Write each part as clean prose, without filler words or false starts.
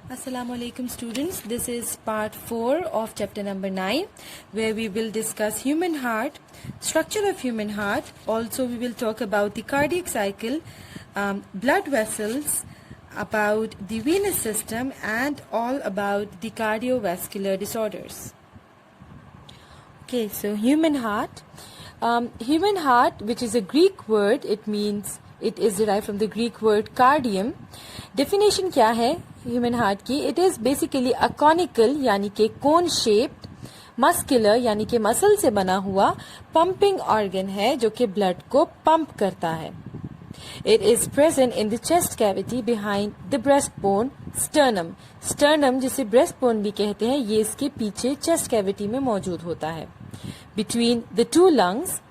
Assalamu alaikum students, this is part 4 of chapter number 9 where we will discuss human heart, structure of human heart, also we will talk about the cardiac cycle, blood vessels, about the venous system and all about the cardiovascular disorders. Okay, so human heart. Human heart, which is a Greek word, it is derived from the Greek word cardium. Definition क्या है human heart की? It is basically a conical यानी कि कोन shaped, muscular यानी कि muscle से बना हुआ पंपिंग ऑर्गन है जो कि ब्लड को पंप करता है. It is present in the chest cavity behind the breast bone sternum. Sternum जिसे ब्रेस्ट बोन भी कहते हैं, ये इसके पीछे चेस्ट कैविटी में मौजूद होता है. Between the two lungs,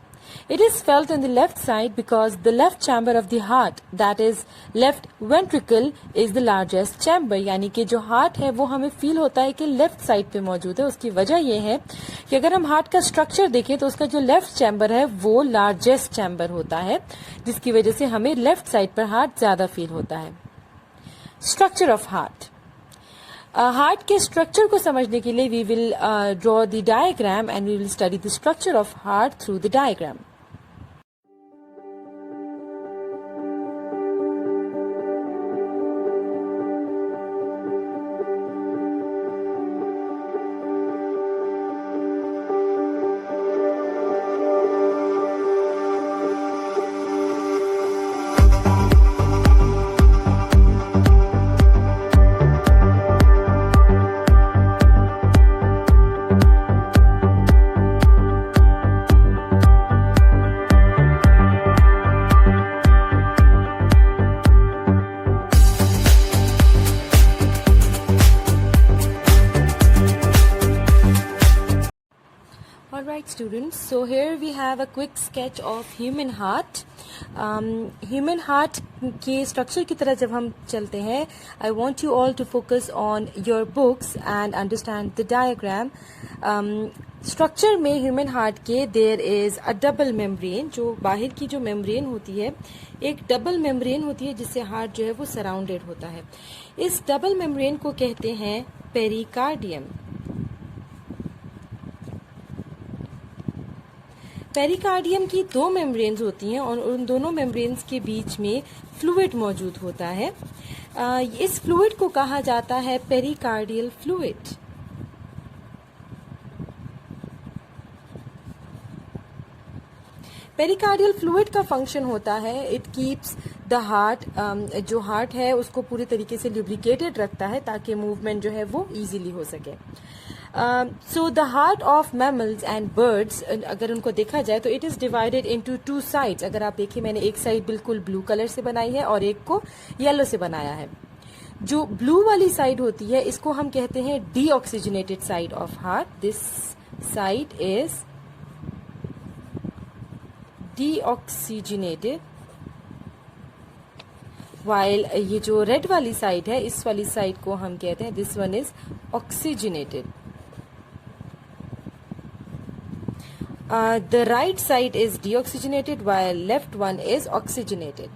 it is felt on the left side because the left chamber of the heart, that is left ventricle, is the largest chamber. यानी कि जो हार्ट है वो हमें फील होता है कि लेफ्ट साइड पे मौजूद है. उसकी वजह ये है कि अगर हम हार्ट का स्ट्रक्चर देखें तो उसका जो लेफ्ट चैम्बर है वो लार्जेस्ट चैम्बर होता है, जिसकी वजह से हमें लेफ्ट साइड पर हार्ट ज्यादा फील होता है. Structure of heart. हार्ट के स्ट्रक्चर को समझने के लिए we will draw the diagram and we will study the structure of heart through the diagram. Alright students, so here we have a quick sketch of human heart. Human heart के structure की तरह जब हम चलते हैं, I want you all to focus on your books and understand the diagram. Structure में human heart के there is a double membrane. जो बाहर की जो membrane होती है, एक double membrane होती है जिससे heart जो है वो surrounded होता है. इस double membrane को कहते हैं pericardium. पेरिकार्डियम की दो मेम्ब्रेन्स होती हैं और उन दोनों मेम्ब्रेन्स के बीच में फ्लूइड मौजूद होता है. इस फ्लूइड को कहा जाता है पेरिकार्डियल फ्लूइड. पेरिकार्डियल फ्लूइड का फंक्शन होता है, इट कीप्स द हार्ट, जो हार्ट है उसको पूरी तरीके से लुब्रिकेटेड रखता है ताकि मूवमेंट जो है वो इजीली हो सके. So the heart of mammals and birds, अगर उनको देखा जाए तो it is divided into two sides. अगर आप देखिए मैंने एक साइड बिल्कुल ब्लू कलर से बनाई है और एक को येलो से बनाया है. जो ब्लू वाली साइड होती है इसको हम कहते हैं deoxygenated side of heart. This side is deoxygenated, while ये जो रेड वाली साइड है इस वाली साइड को हम कहते हैं this one is oxygenated. The right side is deoxygenated while left one is oxygenated.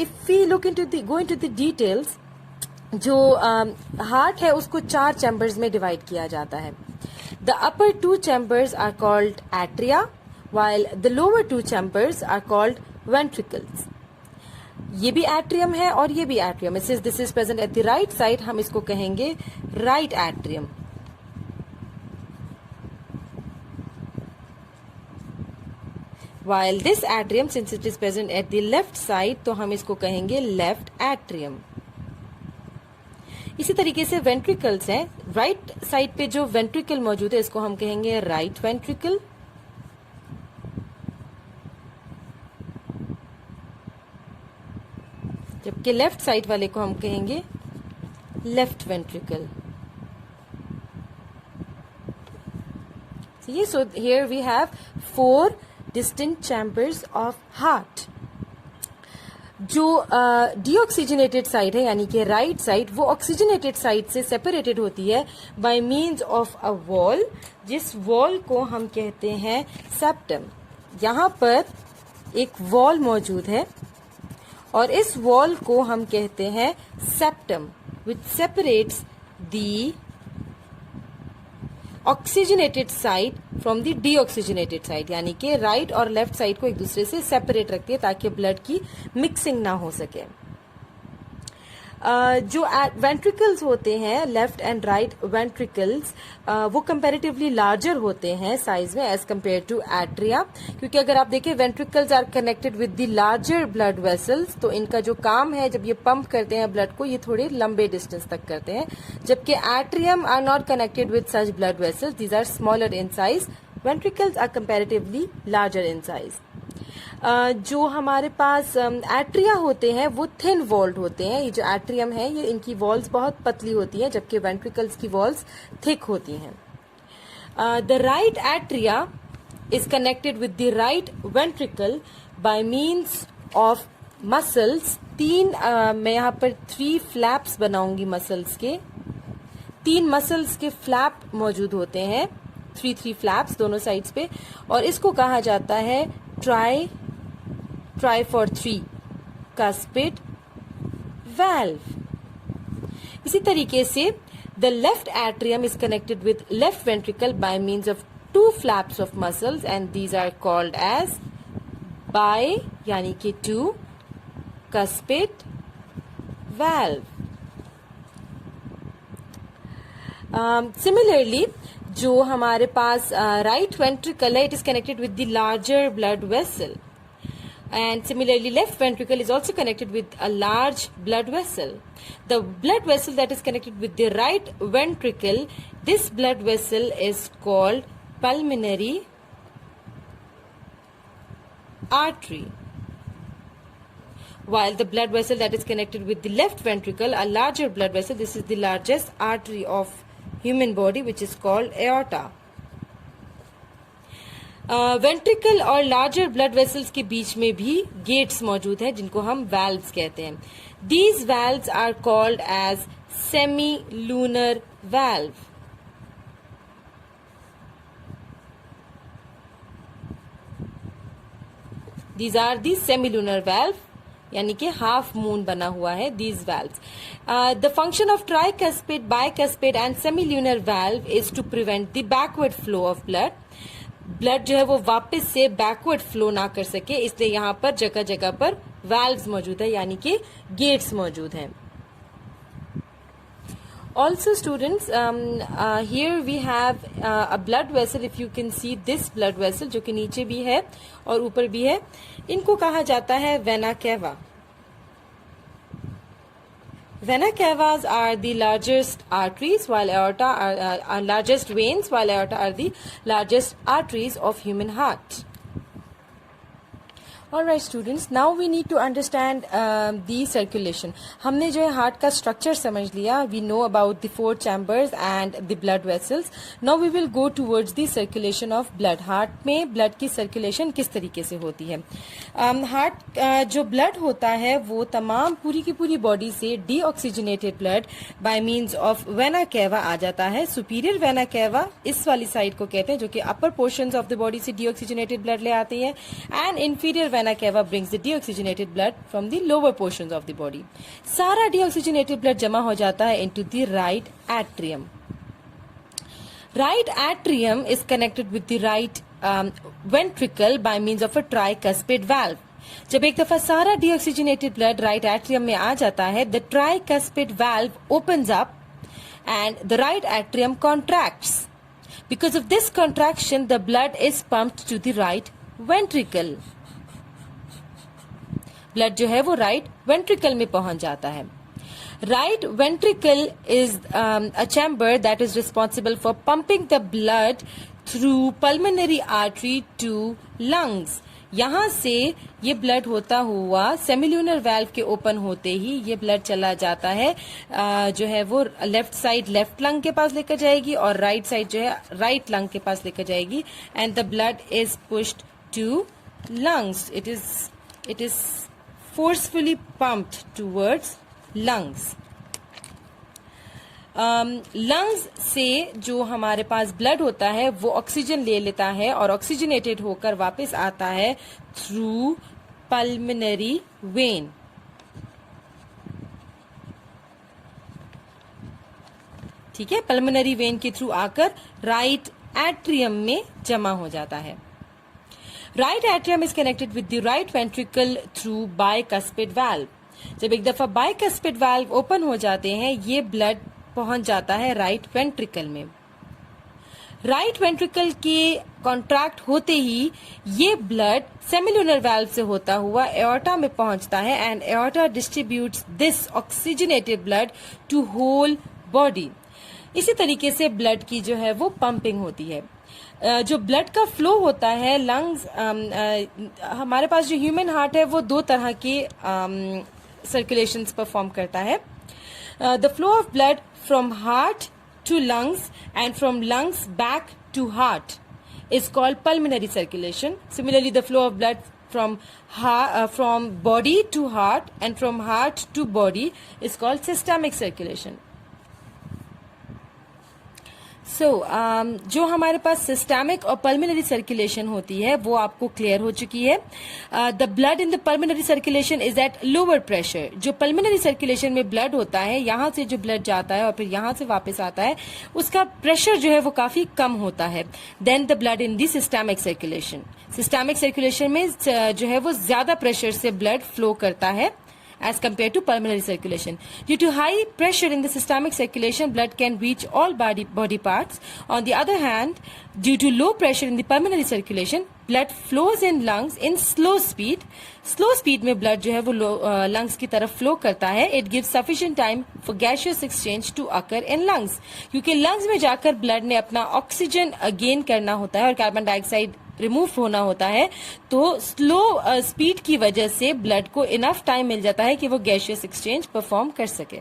If we go into the details, जो हार्ट है उसको 4 चैम्बर्स में डिवाइड किया जाता है. The upper 2 chambers are called atria while the lower 2 chambers are called ventricles. ये भी atrium है और ये भी एट्रियम है. Since this is present at the right side, हम इसको कहेंगे right atrium. While this atrium, since it is present at the left side, तो हम इसको कहेंगे left atrium. इसी तरीके से ventricles हैं. राइट साइड पे जो ventricle मौजूद है इसको हम कहेंगे right ventricle. जबकि लेफ्ट साइड वाले को हम कहेंगे left ventricle. So here we have 4 distinct chambers of heart. जो डीऑक्सीजनेटेड साइड है यानी कि राइट साइड, वो ऑक्सीजनेटेड साइड से सेपरेटेड होती है by means of a wall, जिस वॉल को हम कहते हैं सेप्टम. यहाँ पर एक वॉल मौजूद है और इस वॉल को हम कहते हैं septum. which separates the oxygenated side from the deoxygenated side, यानी कि राइट और लेफ्ट साइड को एक दूसरे से सेपरेट रखती है ताकि ब्लड की मिक्सिंग ना हो सके। जो वेंट्रिकल्स होते हैं, लेफ्ट एंड राइट वेंट्रिकल्स, वो कंपैरेटिवली लार्जर होते हैं साइज में एज कंपेयर टू एट्रिया, क्योंकि अगर आप देखें ventricles are connected with the larger blood vessels, तो इनका जो काम है जब ये पंप करते हैं ब्लड को, ये थोड़े लंबे डिस्टेंस तक करते हैं, जबकि atrium are not connected with such blood vessels, these are smaller in size, ventricles are comparatively larger in size. जो हमारे पास एट्रिया होते हैं वो थिन वॉल्ड होते हैं। ये जो एट्रियम है ये इनकी वॉल्स बहुत पतली होती हैं, जबकि वेंट्रिकल्स की वॉल्स थिक होती हैं। The right atria is connected with the right ventricle by means of muscles. मैं यहाँ पर 3 फ्लैप्स बनाऊंगी मसल्स के, 3 मसल्स के फ्लैप मौजूद होते हैं, 3 फ्लैप्स दोनों साइड्स पे, और इसको कहा जाता है ट्राई फॉर 3 cuspid valve। इसी तरीके से the left atrium is connected with left ventricle by means of 2 flaps of muscles and these are called as bi, यानी कि 2 cuspid valve। सिमिलरली जो हमारे पास राइट वेंट्रिकल है, it is connected with the larger blood vessel, and similarly left ventricle is also connected with a large blood vessel. The blood vessel that is connected with the right ventricle, this blood vessel is called pulmonary artery, while the blood vessel that is connected with the left ventricle, a larger blood vessel, this is the largest artery of human body, which is called aorta. Ventricle और larger blood vessels के बीच में भी gets मौजूद हैं जिनको हम valves कहते हैं। These valves are called as semi lunar valve. These are the semi lunar valve, यानी कि हाफ मून बना हुआ है these valves. The function of tricuspid, bicuspid and semi lunar valve is to prevent the backward flow of blood जो है वो वापस से बैकवर्ड फ्लो ना कर सके, इसलिए यहाँ पर जगह जगह पर वैल्व्स मौजूद है, यानी कि गेट्स मौजूद हैं। Also students, here we have a blood vessel. If you can see this blood vessel, जो कि नीचे भी है और ऊपर भी है, इनको कहा जाता है vena cava. Vena cavas are the largest arteries, while aorta are largest veins, while aorta are the largest arteries of human heart. Alright students, now we need to understand the circulation. हमने जो है heart का structure समझ लिया. We know about the 4 chambers and the blood vessels. Now we will go towards the circulation of blood. Heart में blood की circulation किस तरीके से होती है. हार्ट जो ब्लड होता है वो तमाम पूरी की पूरी बॉडी से deoxygenated blood by means of vena cava आ जाता है. सुपीरियर वेना केवा इस वाली साइड को कहते हैं जो कि अपर पोर्शंस ऑफ द बॉडी से डीऑक्सीजनेटेड ब्लड ले आती है, and inferior vena cava brings the deoxygenated blood from the lower portions of the body. सारा deoxygenated blood जमा हो जाता है into the right atrium. Right atrium is connected with the right ventricle by means of a tricuspid valve. जब एक दफा सारा deoxygenated blood right atrium में आ जाता है, the tricuspid valve opens up and the right atrium contracts. Because of this contraction, the blood is pumped to the right ventricle. Blood जो है वो राइट वेंट्रिकल में पहुंच जाता है. Right ventricle is a chamber that is responsible for pumping the blood through pulmonary artery to lungs. यहां से ये ब्लड होता हुआ सेमिल्यूनर वाल्व के ओपन होते ही ये ब्लड चला जाता है, जो है वो लेफ्ट साइड लेफ्ट लंग के पास लेकर जाएगी और राइट साइड जो है राइट लंग के पास लेकर जाएगी, and the blood is pushed to lungs. It is forcefully pumped towards lungs. Lungs से जो हमारे पास ब्लड होता है वो ऑक्सीजन ले लेता है और ऑक्सीजनेटेड होकर वापस आता है थ्रू पल्मोनरी वेन. ठीक है, पल्मोनरी वेन के थ्रू आकर राइट एट्रियम में जमा हो जाता है। Right atrium is connected with the right ventricle through bicuspid valve. जब एक दफा बाइकस्पिड वाल्व ओपन हो जाते हैं, ये ब्लड पहुंच जाता है राइट वेंट्रिकल में। राइट वेंट्रिकल के कॉन्ट्रैक्ट होते ही ये ब्लड सेमिलुनर वाल्व से होता हुआ एओर्टा में पहुंचता है and aorta distributes this oxygenated blood to whole body. इसी तरीके से ब्लड की जो है वो पंपिंग होती है। जो ब्लड का फ्लो होता है लंग्स, हमारे पास जो ह्यूमन हार्ट है वो दो तरह के सर्कुलेशंस परफॉर्म करता है। The flow of blood from heart to lungs and from lungs back to heart is called pulmonary circulation. Similarly, the flow of blood from body to heart and from heart to body is called systemic circulation. So, जो हमारे पास systemic और pulmonary circulation होती है वो आपको clear हो चुकी है। The blood in the pulmonary circulation is at lower pressure. जो पल्मोनरी सर्कुलेशन में ब्लड होता है, यहाँ से जो ब्लड जाता है और फिर यहाँ से वापस आता है, उसका प्रेशर जो है वो काफी कम होता है then the blood in the systemic circulation. Systemic circulation में जो है वो ज्यादा प्रेशर से ब्लड फ्लो करता है as compared to pulmonary circulation. Due to high pressure in the systemic circulation, blood can reach all body parts. On the other hand, due to low pressure in the pulmonary circulation, blood flows in lungs in slow speed. Slow speed में blood जो है वो lungs की तरफ flow करता है. It gives sufficient time for gaseous exchange to occur in lungs. क्योंकि lungs में जाकर blood ने अपना oxygen gain करना होता है और कार्बन डाइऑक्साइड रिमूव होना होता है, तो स्लो स्पीड की वजह से ब्लड को इनफ टाइम मिल जाता है कि वो गैसियस एक्सचेंज परफॉर्म कर सके।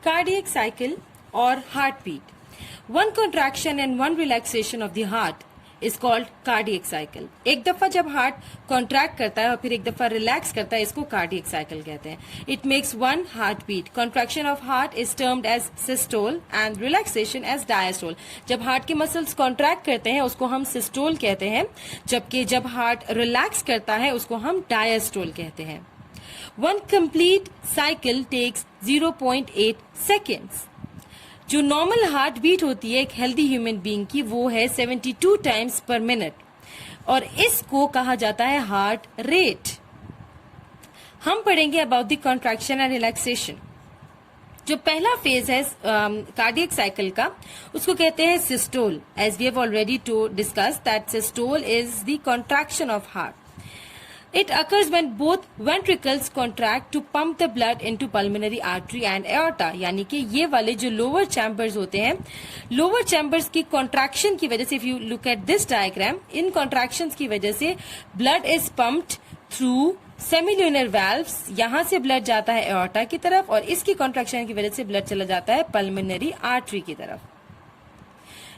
कार्डियक साइकिल और heart beat. One contraction and one relaxation of the heart is called cardiac cycle. एक दफा जब हार्ट कॉन्ट्रैक्ट करता है और फिर एक दफा रिलैक्स करता है, इसको कार्डियक साइकिल कहते हैं। It makes one heart beat. Contraction of heart is termed as systole and relaxation as diastole. जब हार्ट के मसल्स कॉन्ट्रैक्ट करते हैं उसको हम सिस्टोल कहते हैं, जबकि जब हार्ट रिलैक्स करता है उसको हम डायस्टोल कहते हैं। One complete cycle takes 0.8 seconds. जो नॉर्मल हार्ट बीट होती है एक हेल्दी ह्यूमन बीइंग की, वो है 72 टाइम्स पर मिनट और इसको कहा जाता है हार्ट रेट। हम पढ़ेंगे about the contraction and relaxation. जो पहला फेज है कार्डियक साइकिल का, उसको कहते हैं systole. As we have already discuss that systole is the contraction of heart. It occurs when both ventricles contract to pump the blood into pulmonary artery and aorta. यानी कि ये वाले जो lower chambers होते हैं, lower chambers की contraction की वजह से, if you look at this diagram, in contractions की वजह से blood is pumped through semilunar valves. यहां से ब्लड जाता है एओर्टा की तरफ और इसकी कॉन्ट्रैक्शन की वजह से ब्लड चला जाता है पल्मोनरी आर्टरी की तरफ.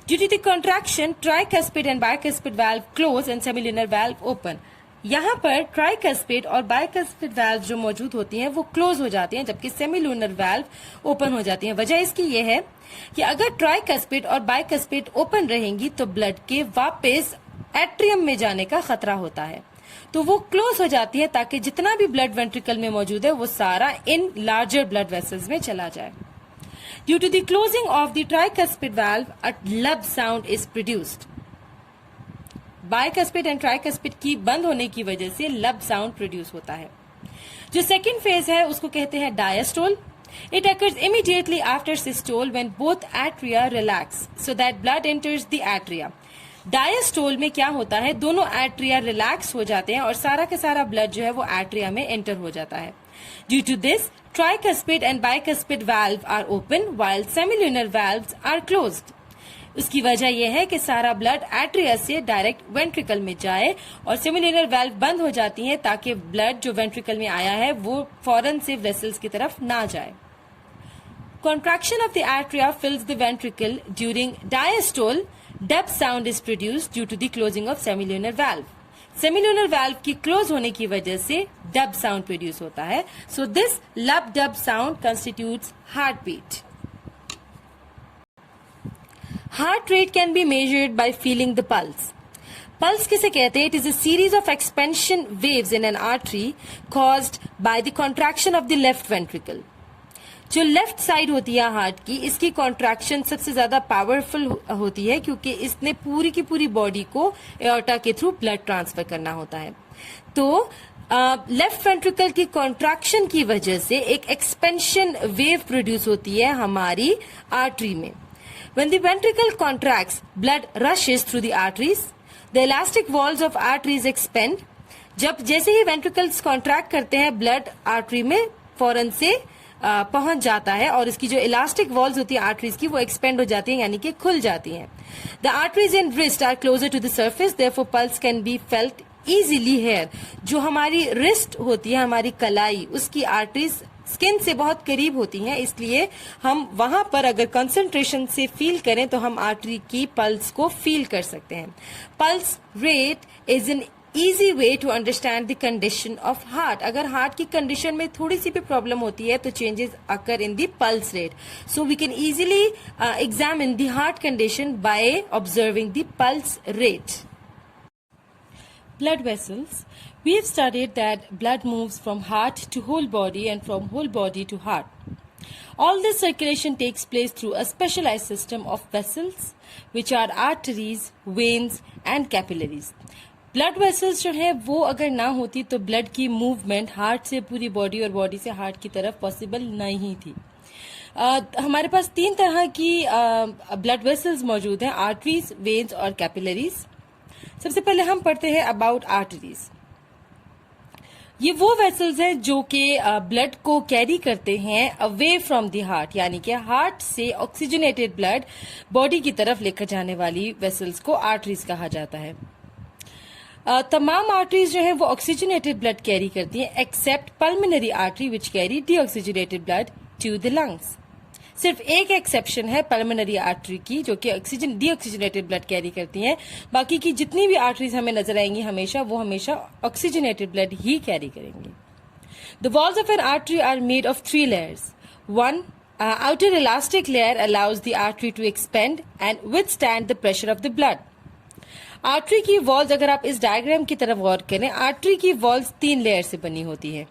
Due to the contraction tricuspid and bicuspid valve close and semilunar valve open. यहाँ पर ट्राइकस्पिड और बाइकस्पिड वाल्व जो मौजूद होती हैं वो क्लोज हो जाती हैं, जबकि सेमिल्यूनर वाल्व ओपन हो जाती हैं. वजह इसकी ये है कि अगर ट्राइकस्पिड और बाइकस्पिड ओपन रहेंगी तो ब्लड के वापस एट्रियम में जाने का खतरा होता है, तो वो क्लोज हो जाती है ताकि जितना भी ब्लड वेंट्रिकल में मौजूद है वो सारा इन लार्जर ब्लड वेसल्स में चला जाए. Due to the closing of the tricuspid valve a lub sound is produced. Bicuspid and tricuspid की बंद होने की वजह से लब साउंड प्रोड्यूस होता है. जो सेकेंड फेज है उसको कहते हैं diastole. It occurs immediately after systole when both atria relax so that blood enters the atria. Diastole में क्या होता है, दोनों एट्रिया रिलैक्स हो जाते हैं और सारा का सारा ब्लड जो है वो एट्रिया में एंटर हो जाता है. Due to this tricuspid and bicuspid valve are open while semilunar valves are closed. उसकी वजह यह है कि सारा ब्लड एट्रिया से डायरेक्ट वेंट्रिकल में जाए और सेमिल्यूनर वाल्व बंद हो जाती हैं ताकि ब्लड जो वेंट्रिकल में आया है वो फौरन से वेसल्स की तरफ ना जाए. Contraction of the atria fills the ventricle during diastole. Dub sound is produced due to the closing of semilunar valve. Semilunar valve की close होने की वजह से dub sound produce होता है. So this lub dub sound constitutes heartbeat. Heart rate can be measured by feeling the pulse. Pulse किसे कहते हैं? It is a series of expansion waves in an artery caused by the contraction of the left ventricle. जो left side होती है heart की, इसकी contraction सबसे ज्यादा पावरफुल होती है क्योंकि इसने पूरी की पूरी बॉडी को एओर्टा के थ्रू ब्लड ट्रांसफर करना होता है। तो लेफ्ट वेंट्रिकल की कॉन्ट्रैक्शन की वजह से एक एक्सपेंशन वेव प्रोड्यूस होती है हमारी आर्टरी में। When the ventricle contracts, blood rushes through the arteries. The elastic walls of arteries expand. जब जैसे ही वेंट्रिकल्स कॉन्ट्रैक्ट करते हैं, ब्लड आर्टरी में फौरन से पहुंच जाता है और इसकी जो इलास्टिक वॉल्स होती है आर्टरीज की, वो एक्सपेंड हो जाती हैं, यानी कि खुल जाती हैं। The arteries in wrist are closer to the surface, therefore pulse can be felt easily here. जो हमारी रिस्ट होती है, हमारी कलाई, उसकी आर्टरीज स्किन से बहुत करीब होती हैं, इसलिए हम वहां पर अगर कंसंट्रेशन से फील करें तो हम आर्टरी की पल्स को फील कर सकते हैं। Pulse rate is an easy way to understand the condition of heart. अगर हार्ट की कंडीशन में थोड़ी सी भी प्रॉब्लम होती है तो changes occur in the pulse rate, so we can easily examine the heart condition by observing the pulse rate. Blood vessels. We have studied that blood moves from heart to whole body and from whole body to heart. All this circulation takes place through a specialized system of vessels, which are arteries, veins and capillaries. Blood vessels जो है वो अगर ना होती तो blood की movement heart से पूरी बॉडी और बॉडी से हार्ट की तरफ पॉसिबल नहीं थी। हमारे पास 3 तरह की ब्लड वेसल्स मौजूद हैं, आर्टरीज, वेन्स और कैपिलरीज। सबसे पहले हम पढ़ते हैं अबाउट आर्टरीज। ये वो वेसल्स हैं जो कि ब्लड को कैरी करते हैं अवे फ्रॉम द हार्ट, यानी कि हार्ट से ऑक्सीजनेटेड ब्लड बॉडी की तरफ लेकर जाने वाली वेसल्स को आर्टरीज कहा जाता है। तमाम आर्टरीज जो है वो ऑक्सीजनेटेड ब्लड कैरी करती हैं except pulmonary artery which carry deoxygenated blood to the lungs. सिर्फ एक एक्सेप्शन है पल्मोनरी आर्टरी की, जो कि ऑक्सीजन डीऑक्सीजनेटेड ब्लड कैरी करती हैं। बाकी की जितनी भी आर्टरीज हमें नजर आएंगी वो हमेशा ऑक्सीजनेटेड ब्लड ही कैरी करेंगी। The walls of an artery are made of 3 layers. One outer elastic layer allows the artery to expand and withstand the pressure of the blood. Artery की वॉल्स, अगर आप इस डायग्राम की तरफ गौर करें, artery की वॉल्स 3 लेयर से बनी होती है।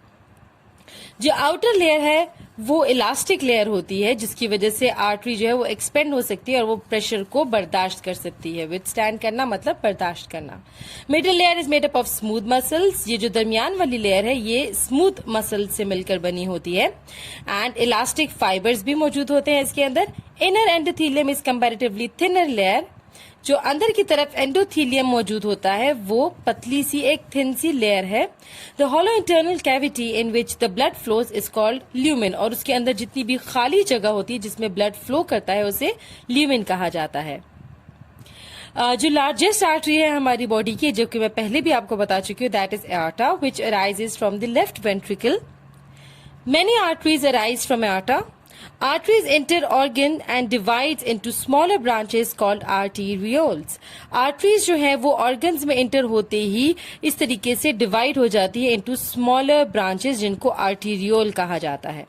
जो आउटर लेयर है वो इलास्टिक लेयर होती है, जिसकी वजह से आर्टरी जो है वो एक्सपेंड हो सकती है और वो प्रेशर को बर्दाश्त कर सकती है। विथस्टैंड करना मतलब बर्दाश्त करना। Middle layer is made up of smooth muscles. ये जो दरमियान वाली लेयर है ये स्मूथ मसल से मिलकर बनी होती है एंड इलास्टिक फाइबर्स भी मौजूद होते हैं इसके अंदर। Inner endothelium is comparatively thinner layer. जो अंदर की तरफ एंडोथीलियम मौजूद होता है वो पतली सी एक थिन सी लेयर है। The hollow internal cavity in which the blood flows is called lumen. और उसके अंदर जितनी भी खाली जगह होती है जिसमें ब्लड फ्लो करता है उसे ल्यूमेन कहा जाता है। जो लार्जेस्ट आर्टरी है हमारी बॉडी की, जो कि मैं पहले भी आपको बता चुकी हूँ, that is aorta which arises from the left ventricle. Many arteries arise from aorta. Arteries enter organ and divides into smaller branches called arterioles. Arteries जो है वो organs में enter होते ही इस तरीके से divide हो जाती है into smaller branches जिनको arteriole कहा जाता है।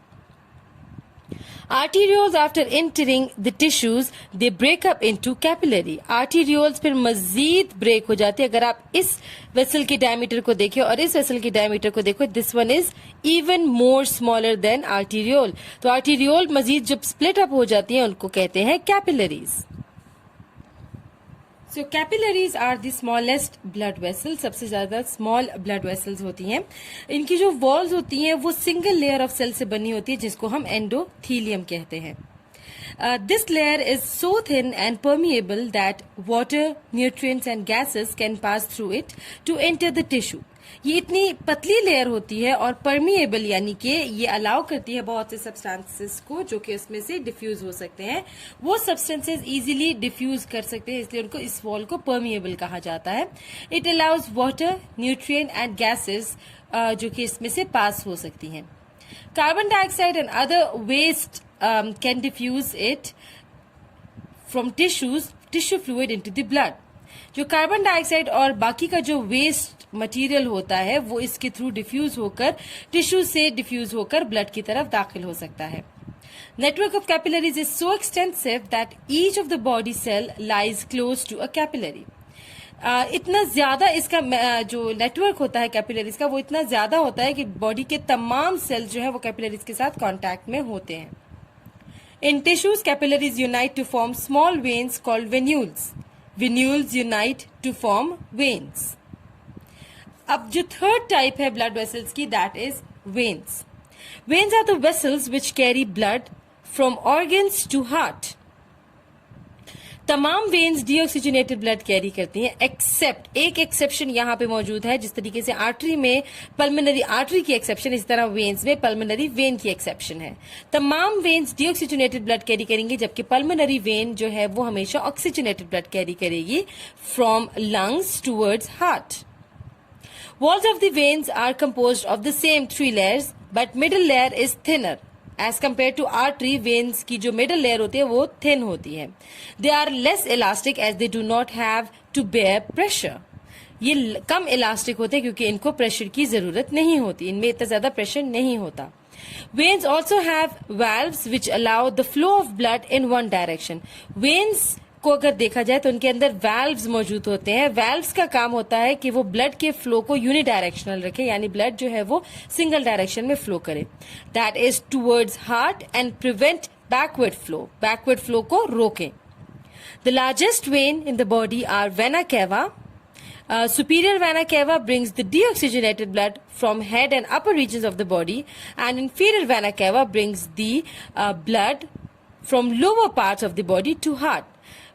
Arterioles after entering the tissues they break up into capillary. Arterioles फिर मजीद ब्रेक हो जाती है। अगर आप इस वेसल के डायमीटर को देखें और इस वेसल के डायमीटर को देखो, this one is even more smaller than arteriole. तो आर्टीरियोल मजीद जब स्प्लिट अप हो जाती है उनको कहते हैं capillaries. So capillaries are the smallest blood vessels. सबसे ज्यादा स्मॉल ब्लड वेसल्स होती हैं। इनकी जो वॉल्स होती हैं वो सिंगल लेयर ऑफ सेल से बनी होती है जिसको हम एंडोथीलियम कहते हैं। This layer is so thin and permeable that water, nutrients and gases can pass through it to enter the tissue. ये इतनी पतली लेयर होती है और परमिएबल यानी कि ये अलाउ करती है बहुत से सब्सटेंसेस को जो कि उसमें से डिफ्यूज हो सकते हैं। वो सब्सटेंसेस इजीली डिफ्यूज कर सकते हैं, इसलिए उनको इस वॉल को परमिएबल कहा जाता है। It allows water, nutrient and gases जो कि इसमें से पास हो सकती हैं। Carbon dioxide and other waste can diffuse it from tissue fluid into the blood. जो कार्बन डाइऑक्साइड और बाकी का जो वेस्ट मटेरियल होता है वो इसके थ्रू डिफ्यूज होकर टिश्यू से डिफ्यूज होकर ब्लड की तरफ दाखिल हो सकता है। Network of capillaries is so extensive that each of the body cell lies close to a capillary. इतना ज्यादा इसका जो नेटवर्क होता है कैपिलरीज का वो इतना ज्यादा होता है कि बॉडी के तमाम सेल्स जो है वो कैपिलरीज के साथ कांटेक्ट में होते हैं. In tissues, capillaries unite to form small veins called venules. Venules unite to form veins. अब जो थर्ड टाइप है ब्लड वेसल्स की, that is veins. Veins are the vessels which carry blood from organs to heart. तमाम veins deoxygenated blood carry करती हैं, accept एक exception यहाँ पे मौजूद है. जिस तरीके से आर्टरी में पल्मोनरी आर्टरी की एक्सेप्शन, इस तरह वेन्स में पल्मोनरी वेन की एक्सेप्शन है. तमाम वेन्स डीऑक्सीजनेटेड ब्लड कैरी करेंगी, जबकि पल्मोनरी वेन जो है वो हमेशा ऑक्सीजनेटेड ब्लड कैरी करेगी from lungs towards heart. Walls of the veins are composed of the same three layers, but middle layer is thinner. As compared to artery, veins की जो middle layer होती है वो thin होती है. They are less elastic as they do not have to bear pressure. ये कम elastic होते हैं क्योंकि इनको प्रेशर की जरूरत नहीं होती, इनमें इतना ज्यादा प्रेशर नहीं होता. Veins also have valves which allow the flow of blood in one direction. Veins को अगर देखा जाए तो उनके अंदर वाल्व्स मौजूद होते हैं. वाल्व्स का काम होता है कि वो ब्लड के फ्लो को यूनिडायरेक्शनल रखे, यानी ब्लड जो है वो सिंगल डायरेक्शन में फ्लो करे. That is towards heart and prevent backward flow, backward flow को रोकें. The largest vein in the body are vena cava. Superior vena cava brings the deoxygenated blood from head and upper regions of the body, and inferior vena cava brings the blood from lower parts of the body to heart.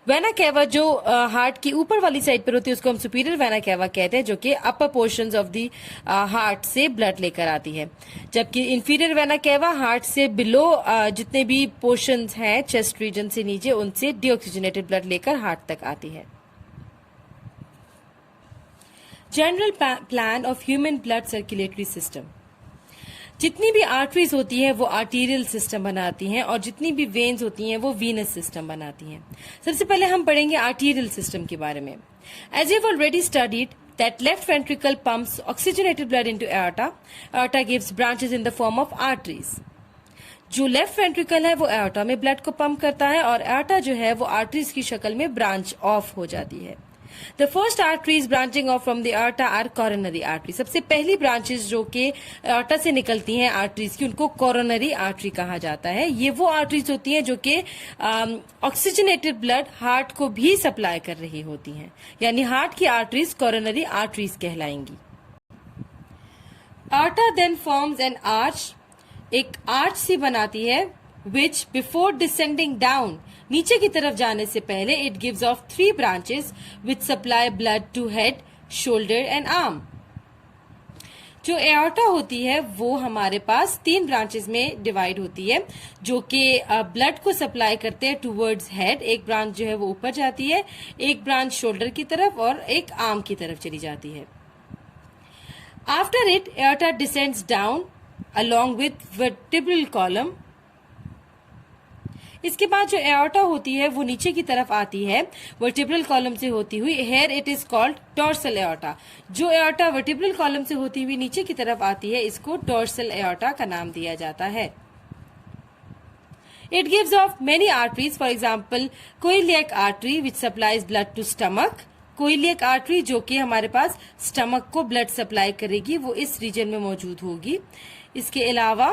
Vena cava जो heart की ऊपर वाली side पर होती है उसको हम superior vena cava कहते हैं, जो कि अपर पोर्शंस ऑफ द हार्ट से ब्लड लेकर आती है. जबकि इंफीरियर वेना कैवा हार्ट से बिलो जितने भी पोर्शंस हैं चेस्ट रीजन से नीचे उनसे डीऑक्सीजनेटेड ब्लड लेकर हार्ट तक आती है. General plan of human blood circulatory system. जितनी भी आर्टरीज होती हैं वो आर्टीरियल सिस्टम बनाती हैं और जितनी भी वेन्स होती हैं वो वीनस सिस्टम बनाती हैं. सबसे पहले हम पढ़ेंगे आर्टीरियल सिस्टम के बारे में. As you already studied that left ventricle pumps oxygenated blood into aorta. Aorta gives branches in the form of arteries. जो लेफ्ट वेंट्रिकल है वो एओर्टा में ब्लड को पंप करता है और एओर्टा जो है वो आर्टरीज की शक्ल में ब्रांच ऑफ हो जाती है. The first arteries branching off from the aorta are coronary arteries. सबसे पहली ब्रांचेस जो कि aorta से निकलती हैं आर्टरीज की उनको coronary artery कहा जाता है. ये वो आर्टरीज होती हैं जो कि ऑक्सीजनेटेड ब्लड हार्ट को भी सप्लाई कर रही होती हैं, यानी हार्ट की arteries coronary arteries कहलाएंगी. aorta then forms an arch, एक आर्च सी बनाती है which before descending down, नीचे की तरफ जाने से पहले it gives off 3 branches which supply blood to head, shoulder and arm. जो एओर्टा होती है वो हमारे पास 3 ब्रांचेस में डिवाइड होती है जो कि ब्लड को सप्लाई करते हैं टूवर्ड्स हेड. एक ब्रांच जो है वो ऊपर जाती है, एक ब्रांच शोल्डर की तरफ और एक आर्म की तरफ चली जाती है. After it aorta descends down along with vertebral column. इसके बाद जो एओर्टा होती है वो नीचे की तरफ आती है वर्टिब्रल कॉलम से होती हुई. Here it is called dorsal aorta. जो एओर्टा वर्टिब्रल कॉलम से होती हुई नीचे की तरफ आती है इसको डॉर्सल एओर्टा का नाम दिया जाता है. It gives off many arteries, for example coeliac artery which supplies blood to stomach. Coeliac artery जो कि हमारे पास स्टमक को ब्लड सप्लाई करेगी वो इस रीजन में मौजूद होगी. इसके अलावा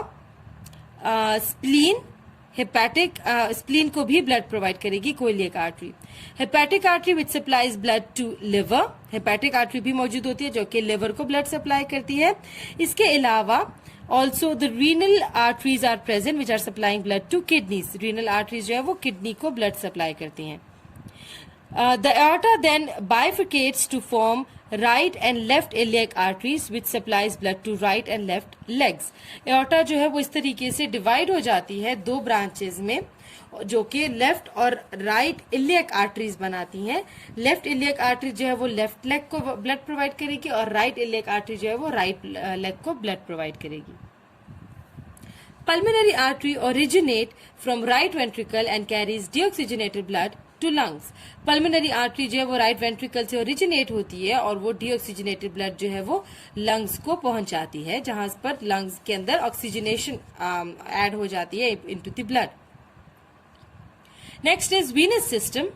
स्प्लीन, हेपेटिक स्प्लीन को भी ब्लड प्रोवाइड करेगी coeliac artery. Hepatic artery which supplies blood to liver. Hepatic artery भी मौजूद होती है जो कि लिवर को ब्लड सप्लाई करती है. इसके अलावा also the renal arteries are present which are supplying blood to kidneys. Renal arteries जो है वो किडनी को ब्लड सप्लाई करती हैं. The aorta then bifurcates to form right and left iliac arteries which supplies blood to right and left legs. Aorta जो है वो इस तरीके से डिवाइड हो जाती है 2 ब्रांचेस में जो कि लेफ्ट और राइट इलियक आर्टरीज बनाती हैं. लेफ्ट इलियक आर्टरी जो है वो लेफ्ट लेग को ब्लड प्रोवाइड करेगी और राइट इलियक आर्टरी जो है वो राइट लेग को ब्लड प्रोवाइड करेगी. Pulmonary artery originate from right ventricle and carries deoxygenated blood to lungs. Pulmonary artery जो है वो right ventricle से originate होती है और वो deoxygenated blood जो है वो lungs को पहुंचाती है, जहां पर lungs के अंदर oxygenation add हो जाती है into the blood. Next is venous system.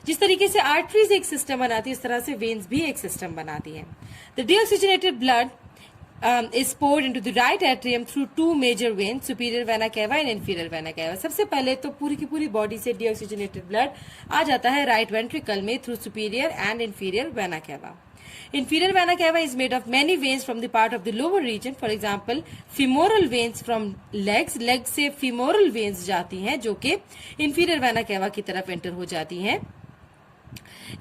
जिस तरीके से आर्टरीज एक सिस्टम बनाती है, इस तरह से वेन्स भी एक सिस्टम बनाती हैं। The deoxygenated blood is poured into the right atrium through two major veins, superior vena cava and inferior vena cava. सबसे पहले तो पूरी की पूरी बॉडी से deoxygenated blood आ जाता है राइट वेंट्रिकल में through superior and inferior vena cava. Inferior vena cava is made of many veins from the part of the lower region. For example, femoral veins from legs. Legs से femoral veins जाती हैं जो कि inferior vena cava की तरफ enter हो जाती हैं।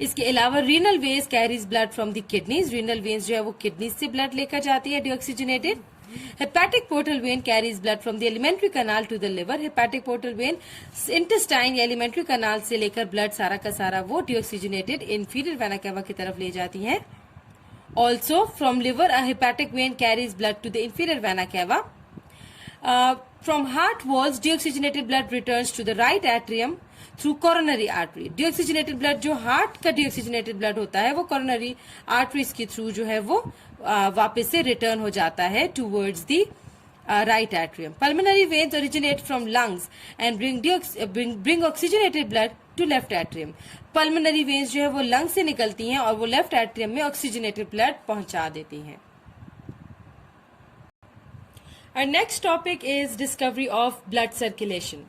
इसके अलावा renal veins carries blood from the kidneys. Renal veins जो है वो किडनीज से ब्लड लेकर जाती है deoxygenated. Hepatic portal vein carries blood from the alimentary canal to the liver. Hepatic portal vein intestine या एलिमेंट्री कनाल से लेकर ब्लड सारा का सारा वो डीऑक्सीजनेटेड इंफीरियर वेना कैवा की तरफ ले जाती है। Also from liver a hepatic vein carries blood to the inferior vena cava. From heart walls, deoxygenated blood returns to the right atrium through coronary artery. Deoxygenated blood जो heart का deoxygenated blood होता है वो coronary arteries के through जो है वो वापस से रिटर्न हो जाता है towards the right atrium. Pulmonary veins originate from lungs and bring oxygenated blood to left atrium. Pulmonary veins जो है वो लंग से निकलती हैं और वो लेफ्ट एट्रियम में ऑक्सीजनेटेड ब्लड पहुंचा देती हैं। Our next topic is discovery of blood circulation.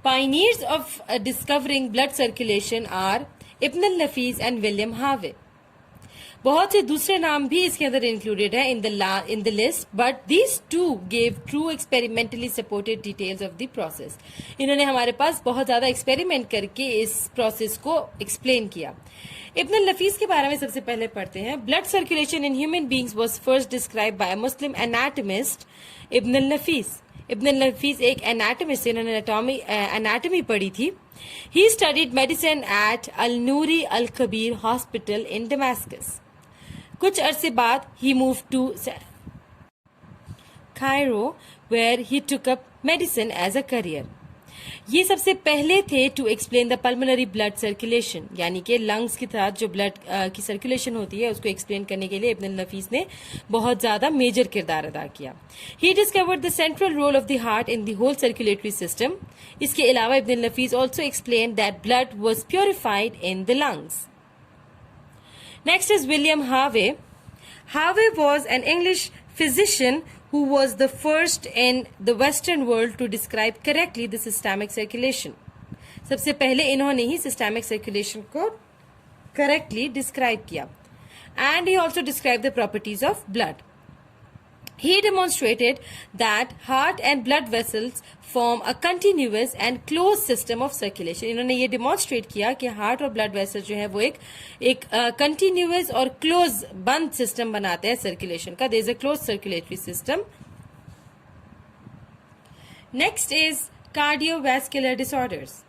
Pioneers of discovering blood circulation are Ibn al-Nafis and William Harvey. बहुत से दूसरे नाम भी इसके अंदर इंक्लूडेड है in the list, but these two gave true experimentally supported details of the process. इन्होंने हमारे पास बहुत ज्यादा एक्सपेरिमेंट करके इस प्रोसेस को एक्सप्लेन किया। इब्न अल-नफीस के बारे में सबसे पहले पढ़ते हैं। Blood circulation in human beings was first describe by Muslim anatomist Ibn al Nafis. Ibn al Nafis एक एनाटमिस्ट, इन्होंने एनाटमी पढ़ी थी। He studied medicine at al Nuri al Kabir hospital in Damascus. कुछ अरसे बाद he move to Cairo where he took up medicine as a career. ये सबसे पहले थे to explain the pulmonary blood circulation, यानी कि लंग्स के साथ जो ब्लड की सर्कुलेशन होती है उसको एक्सप्लेन करने के लिए इब्न अल-नफीस ने बहुत ज्यादा मेजर किरदार अदा किया। He discovered the central role of the heart in the whole circulatory system. इसके अलावा Ibn al Nafis also explain that blood was purified in the lungs. Next is William Harvey. Harvey was an English physician who was the first in the Western world to describe correctly the systemic circulation. सबसे पहले इन्होंने ही systemic circulation को correctly describe किया. And he also described the properties of blood. He demonstrated that heart and blood vessels form a continuous and closed system of circulation. इन्होंने ये demonstrate किया कि heart और ब्लड वेसल जो है वो एक continuous और close बंद सिस्टम बनाते हैं सर्कुलेशन का। There is a closed circulatory system. Next is cardiovascular disorders.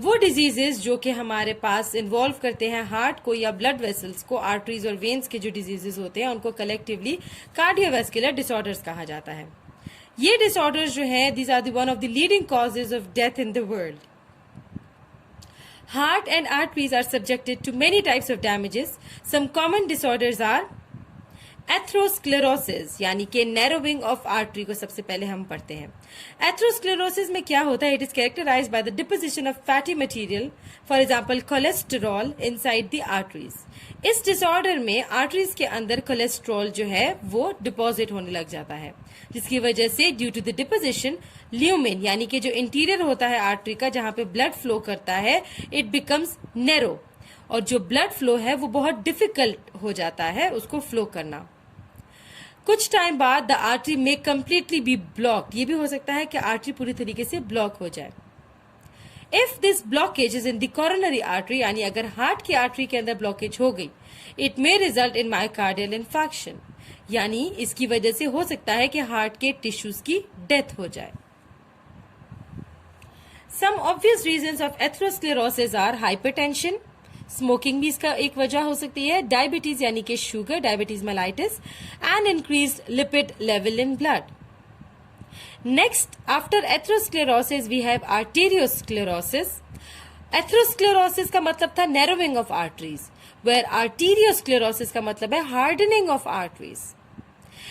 वो डिजीजेस जो कि हमारे पास इन्वॉल्व करते हैं हार्ट को या ब्लड वेसल्स को, आर्टरीज और वेन्स के जो डिजीजेस होते हैं उनको कलेक्टिवली कार्डियोवैस्कुलर डिसऑर्डर्स कहा जाता है। ये डिसऑर्डर्स जो है these are the one of the leading causes of death in the world. Heart and arteries are subjected to many types of damages. Some common disorders are atherosclerosis, यानी कि नैरोविंग of artery को सबसे पहले हम पढ़ते हैं। एथ्रोस्क्लेरोसिस में क्या होता है? It is characterized by the deposition of fatty material, for example cholesterol, inside the arteries. इस डिसऑर्डर में आर्टरीज के अंदर कोलेस्ट्रॉल जो है वो डिपॉजिट होने लग जाता है, जिसकी वजह से due to the deposition lumen, यानी कि जो इंटीरियर होता है आर्टरी का जहां पे ब्लड फ्लो करता है, इट बिकम्स नैरो, और जो ब्लड फ्लो है वो बहुत डिफिकल्ट हो जाता है उसको फ्लो करना। कुछ टाइम बाद द आर्टरी में कंप्लीटली बी ब्लॉक, ये भी हो सकता है कि आर्टरी पूरी तरीके से ब्लॉक हो जाए। If this blockage is in the coronary artery, यानी अगर हार्ट की आर्टरी के अंदर ब्लॉकेज हो गई, it may result in myocardial infection, यानी इसकी वजह से हो सकता है कि हार्ट के टिश्यूज की डेथ हो जाए। Some obvious reasons of atherosclerosis are hypertension, smoking भी इसका एक वजह हो सकती है, डायबिटीज यानी कि sugar, diabetes mellitus, and increased lipid level in blood. Next, after atherosclerosis we have arteriosclerosis. Atherosclerosis का मतलब था narrowing of arteries, where arteriosclerosis का मतलब है hardening of arteries.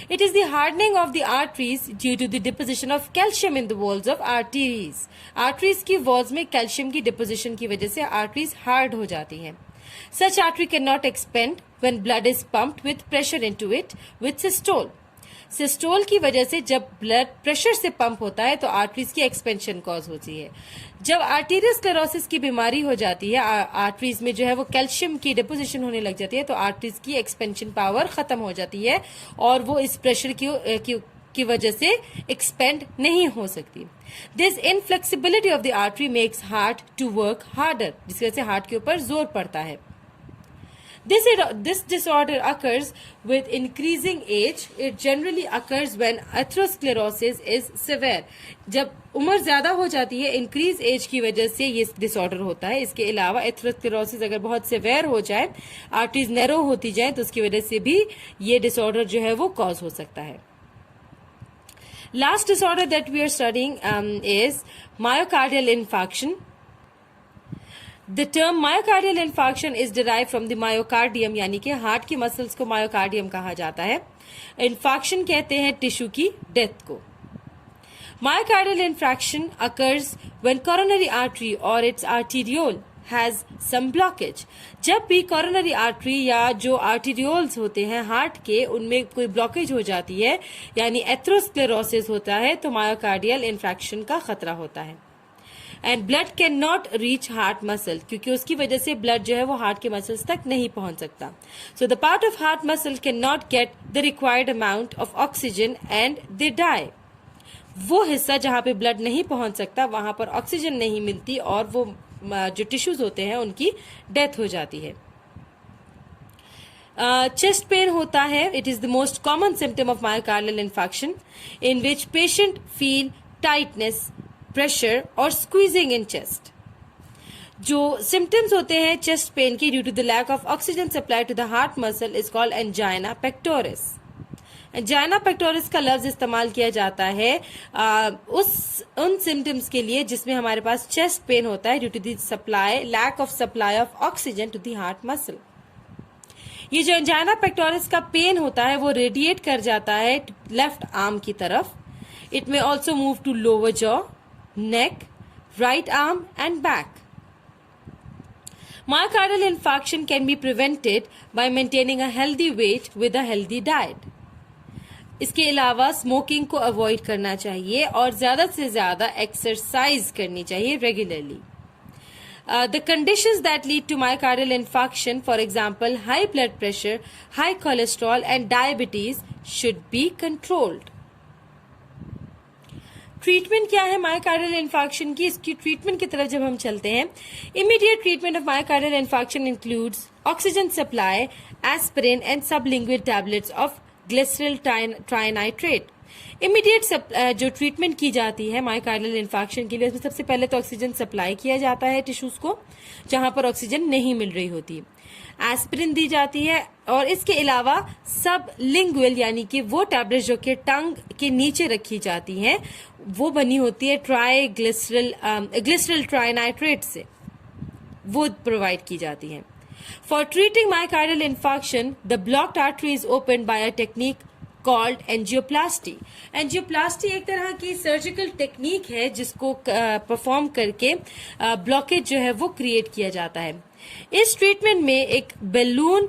It is the hardening of the arteries due to the deposition of calcium in the walls of arteries. Arteries की walls में calcium की deposition की वजह से arteries hard हो जाती हैं. Such artery cannot expand when blood is pumped with pressure into it with systole. Systole की वजह से जब ब्लड प्रेशर से पंप होता है तो आर्टरीज की एक्सपेंशन कॉज होती है. जब आर्टेरियोस्क्लेरोसिस की बीमारी हो जाती है, आर्टरीज में जो है वो कैल्शियम की डिपोजिशन होने लग जाती है, तो आर्टरीज की एक्सपेंशन पावर खत्म हो जाती है और वो इस प्रेशर की वजह से एक्सपेंड नहीं हो सकती. This inflexibility of the artery makes heart to work harder, जिसकी वजह से हार्ट के ऊपर जोर पड़ता है. This disorder occurs with increasing age. It generally occurs when atherosclerosis is severe. जब उम्र ज्यादा हो जाती है, इंक्रीज एज की वजह से ये डिसऑर्डर होता है. इसके अलावा एथेरोस्क्लेरोसिस अगर बहुत सिवियर हो जाए, आर्टरीज नैरो होती जाए, तो उसकी वजह से भी ये डिसऑर्डर जो है वो कॉज हो सकता है. Last disorder that we are studying is myocardial infarction. The term myocardial infarction is derived from the myocardium, यानी कि हार्ट की मसल्स को मायोकार्डियम कहा जाता है. इन्फाक्शन कहते हैं टिश्यू की डेथ को. Myocardial infarction occurs when coronary artery or its arteriole has some blockage. जब भी coronary artery या जो arterioles होते हैं हार्ट के, उनमें कोई ब्लॉकेज हो जाती है, यानी एथेरोस्क्लेरोसिस होता है, तो myocardial infarction का खतरा होता है. And blood can not reach heart muscle, क्योंकि उसकी वजह से ब्लड जो है वो हार्ट के मसल्स तक नहीं पहुंच सकता. So the part of heart muscle can not get the required amount of oxygen and they die. वो हिस्सा जहां पे ब्लड नहीं पहुंच सकता, वहां पर ऑक्सीजन नहीं मिलती और वो जो टिश्यूज होते हैं उनकी डेथ हो जाती है. चेस्ट पेन होता है. It is the most common symptom of myocardial infarction in which patient feel tightness, pressure और स्क्वीजिंग इन चेस्ट. जो सिम्टम्स होते हैं चेस्ट पेन की due to the lack of oxygen supply to the heart muscle is called angina pectoris. Angina pectoris का लफ्ज इस्तेमाल किया जाता है उन सिम्टम्स के लिए जिसमें हमारे पास चेस्ट पेन होता है due to the supply, lack of supply of oxygen to the heart muscle. ये जो एंजाइना पेक्टोरिस का पेन होता है वो रेडिएट कर जाता है लेफ्ट आर्म की तरफ. It may also move to lower jaw, neck, right arm and back. Myocardial infarction can be prevented by maintaining a healthy weight with a healthy diet. इसके अलावा स्मोकिंग को अवॉइड करना चाहिए और ज्यादा से ज्यादा एक्सरसाइज करनी चाहिए regularly. The conditions that lead to myocardial infarction, for example, high blood pressure, high cholesterol and diabetes should be controlled. Treatment क्या है मायोकार्डियल इन्फार्क्शन की? इसकी ट्रीटमेंट की तरफ जब हम चलते हैं, immediate treatment of myocardial infarction includes oxygen supply, aspirin and sublingual tablets of glycerol trinitrate. Immediate जो ट्रीटमेंट की जाती है मायोकार्डियल इन्फार्क्शन के लिए, उसमें सबसे पहले तो ऑक्सीजन सप्लाई किया जाता है टिश्यूज को जहां पर ऑक्सीजन नहीं मिल रही होती. एस्पिरिन दी जाती है और इसके अलावा सब लिंगुअल यानी कि वो टैबलेट जो कि टंग के नीचे रखी जाती हैं, वो बनी होती है ग्लिसरल ट्राइनाइट्रेट से, वो प्रोवाइड की जाती हैं. For treating myocardial infarction the blocked artery is open by a technique called angioplasty. Angioplasty एक तरह की सर्जिकल टेक्निक है जिसको परफॉर्म करके ब्लॉकेज जो है वो क्रिएट किया जाता है. इस ट्रीटमेंट में एक बैलून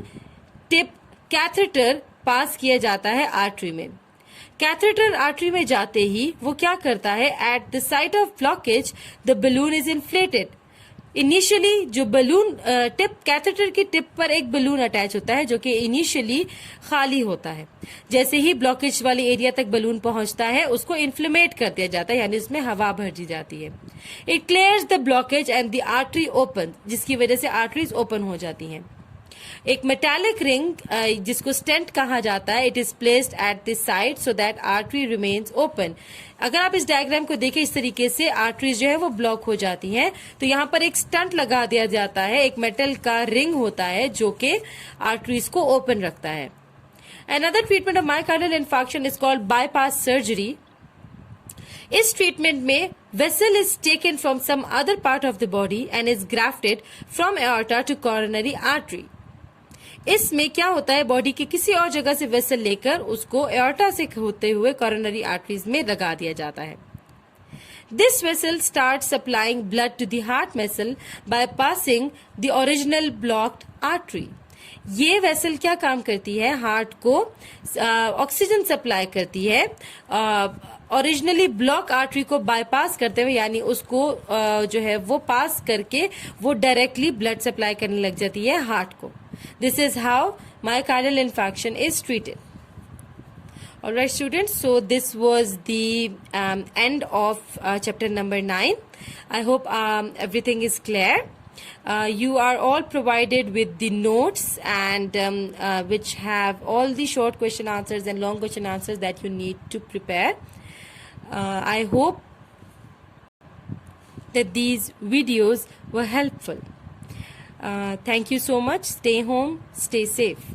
टिप कैथेटर पास किया जाता है आर्टरी में. कैथेटर आर्टरी में जाते ही वो क्या करता है, at the site of blockage the balloon is inflated. Initially जो बलून टिप, कैथेटर की टिप पर एक बलून अटैच होता है जो कि इनिशियली खाली होता है. जैसे ही ब्लॉकेज वाली एरिया तक बलून पहुंचता है उसको इन्फ्लेमेट कर दिया जाता है, यानी उसमें हवा भर दी जाती है. It clears the blockage and the artery open, जिसकी वजह से आर्टरीज ओपन हो जाती हैं. एक मेटालिक रिंग जिसको स्टेंट कहा जाता है, it is placed at this side so that artery remains open. अगर आप इस डायग्राम को देखें, इस तरीके से आर्टरीज जो है वो ब्लॉक हो जाती हैं, तो यहाँ पर एक स्टंट लगा दिया जाता है, एक मेटल का रिंग होता है जो कि आर्टरीज को ओपन रखता है. Another treatment of myocardial infarction is called bypass surgery. इस ट्रीटमेंट में vessel is taken from some other part of the body and is grafted from aorta to coronary artery. इसमें क्या होता है, बॉडी के किसी और जगह से वेसल लेकर उसको एओर्टा से होते हुए कोरोनरी आर्टरीज में लगा दिया जाता है. This vessel starts supplying blood to the heart muscle by passing the original blocked artery. ये वेसल क्या काम करती है, हार्ट को ऑक्सीजन सप्लाई करती है ओरिजिनली ब्लॉक आर्टरी को बाईपास करते हुए, यानी उसको जो है वो पास करके वो डायरेक्टली ब्लड सप्लाई करने लग जाती है हार्ट को. This is how myocardial infection is treated. Alright students, so this was the end of chapter number 9. I hope everything is clear. You are all provided with the notes and which have all the short question answers and long question answers that you need to prepare. I hope that these videos were helpful. Thank you so much. Stay home, stay safe.